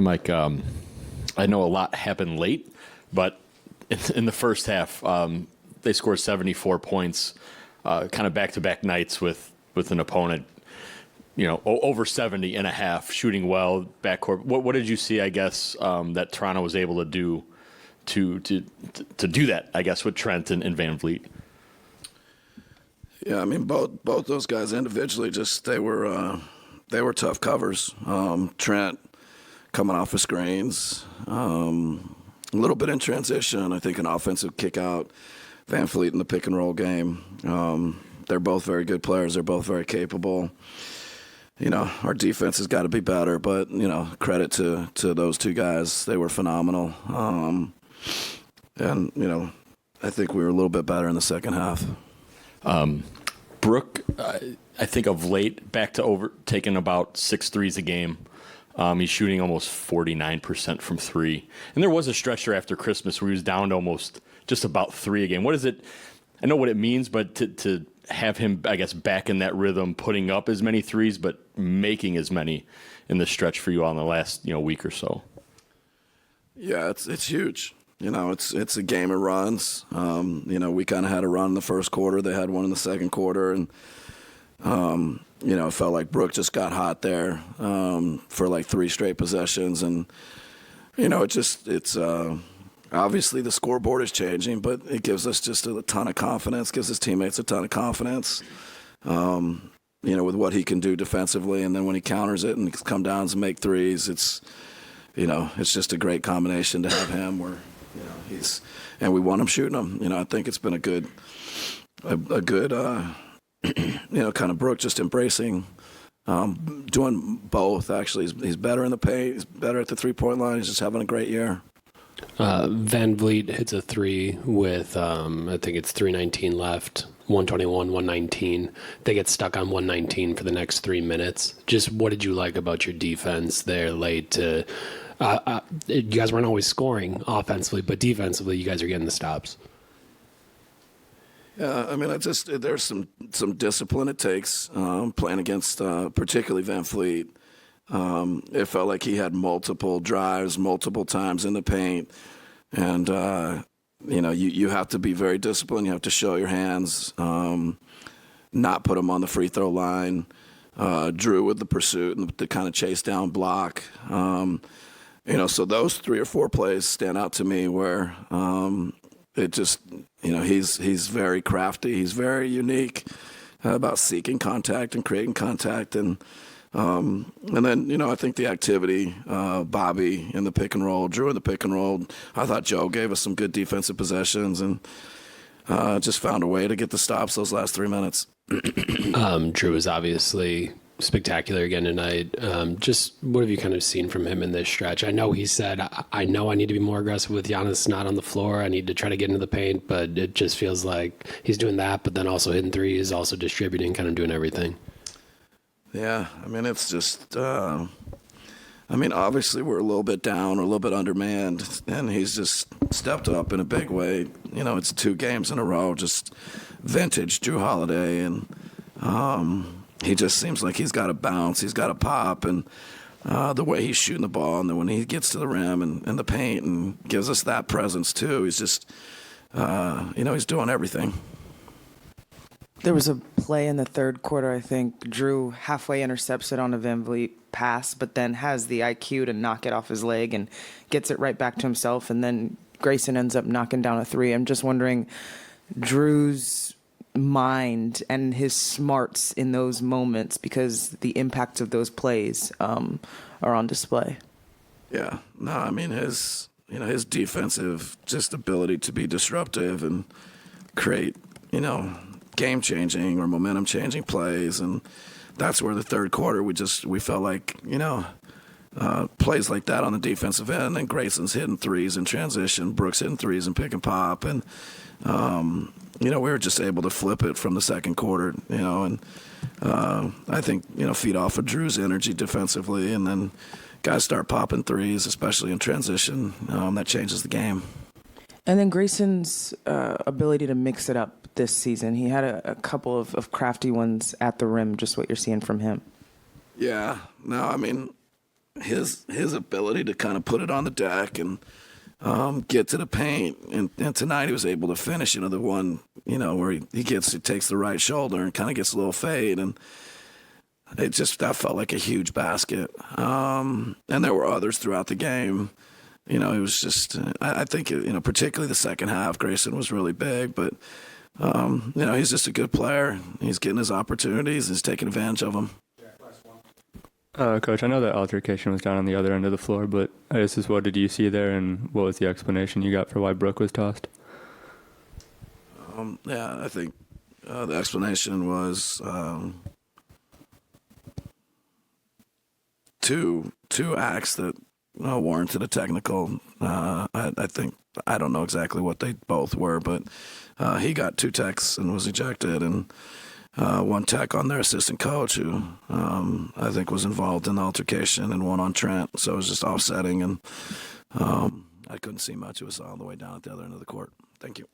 And Mike, I know a lot happened late, but in the first half, they scored 74 points, kind of back-to-back nights with an opponent, over 70 and a half, shooting well, backcourt. What did you see, I guess, that Toronto was able to do to do that, I guess, with Trent and Van Vliet? Yeah, I mean, both those guys individually, they were tough covers. Trent coming off of screens, a little bit in transition. I think an offensive kick out. Van Vliet in the pick and roll game. They're both very good players. They're both very capable. Our defense has got to be better, but credit to those two guys. They were phenomenal. And I think we were a little bit better in the second half. Brook, I think of late, back to taking about 6 threes a game. He's shooting almost 49% from three. And there was a stretch there after Christmas where he was down to almost just about 3 a game. What is it? I know what it means, but to have him, I guess, back in that rhythm, putting up as many threes, but making as many in the stretch for you all in the last week or so. Yeah, it's huge. It's a game of runs. We kind of had a run in the first quarter. They had one in the second quarter, and it felt like Brook just got hot there for like 3 straight possessions, and it's obviously the scoreboard is changing, but it gives us just a ton of confidence. Gives his teammates a ton of confidence. With what he can do defensively, and then when he counters it and come down and make threes, it's just a great combination to have him where. And we want him shooting them. I think it's been a good, kind of Brook just embracing, doing both. Actually, he's better in the paint. He's better at the 3-point line. He's just having a great year. Van Vliet hits a 3 with, I think it's 3:19 left, 121, 119. They get stuck on 119 for the next 3 minutes. Just what did you like about your defense there late to... you guys weren't always scoring offensively, but defensively, you guys are getting the stops. Yeah, I mean, there's some discipline it takes playing against particularly Van Vliet. It felt like he had multiple drives, multiple times in the paint, and you have to be very disciplined. You have to show your hands, not put them on the free throw line. Drew with the pursuit and the kind of chase down block. So those 3 or 4 plays stand out to me where it just, he's very crafty. He's very unique about seeking contact and creating contact. And then, I think the activity, Bobby in the pick and roll, Drew in the pick and roll. I thought Joe gave us some good defensive possessions and just found a way to get the stops those last 3 minutes. Drew is obviously spectacular again tonight. Just what have you kind of seen from him in this stretch? I know he said, I know I need to be more aggressive with Giannis not on the floor. I need to try to get into the paint, but it just feels like he's doing that, but then also hitting threes, also distributing, kind of doing everything. Yeah, I mean, it's just, obviously we're a little bit down or a little bit undermanned, and he's just stepped up in a big way. It's 2 games in a row, just vintage Drew Holiday, and he just seems like he's got a bounce, he's got a pop, and the way he's shooting the ball, and then when he gets to the rim and the paint and gives us that presence too, he's just, he's doing everything. There was a play in the third quarter, I think. Drew halfway intercepts it on a Van Vliet pass, but then has the IQ to knock it off his leg and gets it right back to himself, and then Grayson ends up knocking down a 3. I'm just wondering, Drew's mind and his smarts in those moments, because the impact of those plays are on display. Yeah, no, I mean his defensive just ability to be disruptive and create game changing or momentum changing plays, and that's where the third quarter we felt like plays like that on the defensive end, and Grayson's hitting threes in transition, Brooks hitting threes and pick and pop, and we were just able to flip it from the second quarter, and I think, feed off of Drew's energy defensively, and then guys start popping threes, especially in transition. That changes the game. And then Grayson's ability to mix it up this season. He had a couple of crafty ones at the rim, just what you're seeing from him. Yeah. No, I mean, his ability to kind of put it on the deck and get to the paint. And tonight he was able to finish, the one, where he takes the right shoulder and kind of gets a little fade. And that felt like a huge basket. And there were others throughout the game. It was just, I think, particularly the second half, Grayson was really big, but, he's just a good player. He's getting his opportunities. He's taking advantage of them. Coach, I know that altercation was down on the other end of the floor, but I guess what did you see there, and what was the explanation you got for why Brooke was tossed? I think the explanation was two acts that warranted a technical. I think, I don't know exactly what they both were, but he got 2 techs and was ejected, and one tech on their assistant coach who I think was involved in the altercation, and one on Trent. So it was just offsetting, and I couldn't see much. It was all the way down at the other end of the court. Thank you.